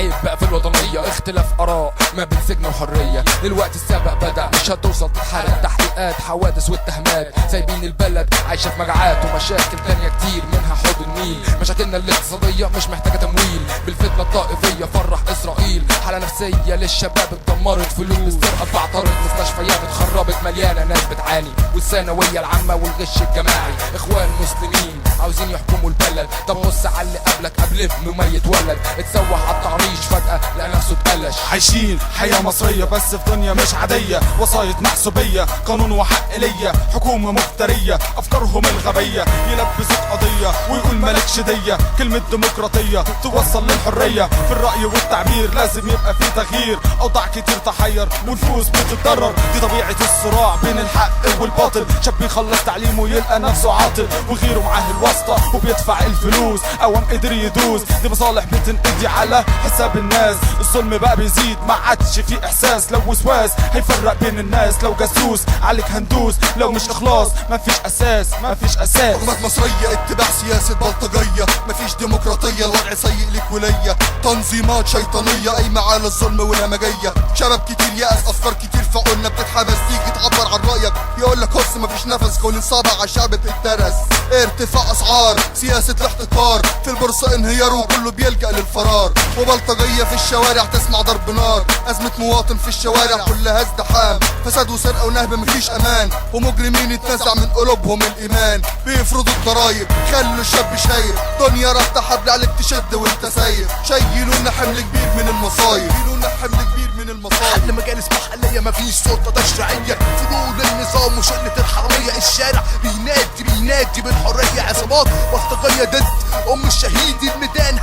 عيب بقى في الوطنية، اختلاف اراء ما بين سجن وحرية. دلوقتي السبق بدأ مش هتوصل تتحرق، تحقيقات حوادث واتهامات، سايبين البلد عايشة في مجاعات ومشاكل تانية كتير منها حوض النيل. مشاكلنا الاقتصادية مش محتاجة تمويل، بالفتنة الطائفية فرح اسرائيل. حالة نفسية للشباب اتدمرت، فلوس السرقة بعترض، مستشفيات اتخربت مليانة ناس بتعاني، والثانوية العامة والغش الجماعي. اخوان مسلمين عاوزين يحكموا البلد، طب بص على اللي قبلك قبل ابنه ما يتولد، اتسوح على التعريش فجأة لقى نفسه اتقلش. عايشين حياة مصرية بس في دنيا مش عادية، وسايط محسوبية، قانون وحق ليا، حكومة مفترية، افكارهم الغبية، يلبسوك قضية ويقول مالكش دية. كلمة ديمقراطية توصل للحرية، في الرأي والتعبير لازم يبقى في تغيير. اوضاع كتير تحير ونفوس بتتضرر، دي طبيعة الصراع بين الحق والباطل. شاب يخلص تعليمه يلقى نفسه عاطل، وغيره معاه الواسطة وبيدفع الفلوس، قوام قدر يدوس. دي مصالح بتنقضي على حساب الناس، الظلم بقى بيزيد ما عادش في احساس. لو وسواس هيفرق بين الناس، لو جاسوس عليك هندوس، لو مش اخلاص مفيش اساس مفيش اساس. حكومات مصرية اتباع سياسة بلطجية، مفيش ديمقراطية، الوضع سيء ليك وليا. تنظيمات شيطانية قايمة على الظلم والهمجية، شباب كتير يأس، افكار كتير في عقولنا بتتحبس. تيجي تعبر عن رأيك يقولك هص مفيش نفس، قوانين صعبة على الشعب بتتدرس. ارتفاع اسعار، سياسة الاحتكار، في البورصة انهيار وكله بيلجأ للفرار. وبلطجية في الشوارع تسمع ضرب نار، أزمة مواطن في الشوارع كلها ازدحام. فساد وسرقة ونهب مفيش امان، ومجرمين اتنزع من قلوبهم الايمان. بيفرضوا الضرايب خلوا الشاب شايب، دنيا رحت حبل عليك تشد وانت سايب. شيلونا حمل كبير من المصايب، شيلونا حمل كبير من المصايب. حل مجالس محلية مفيش سلطة تشريعية، فضول النظام وشلة الحرامية. الشارع بينادي بالحرية، عصابات بلطجية ضد ام الشهيد. الميدان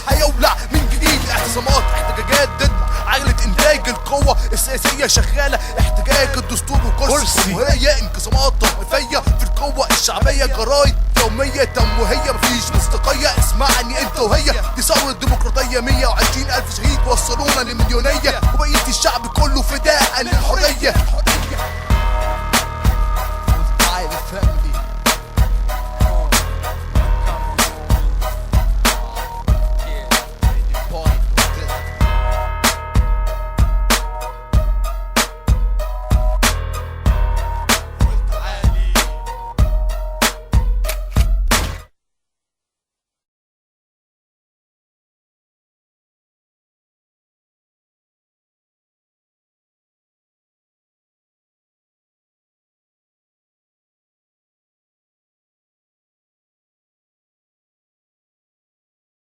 هيولع من جديد، اعتصامات احتجاجات ضد عجلة انتاج القوة السياسية شغالة. احتجاج الدستور وكرسي الجمهورية، انقسامات طائفية في القوة الشعبية. جرايد يومية تمويهية مفيش مصداقية، اسمعني انت وهي. دي ثورة ديمقراطية 120,000 شهيد وصلونا لمليونية، وبقية الشعب كله فداء للحرية.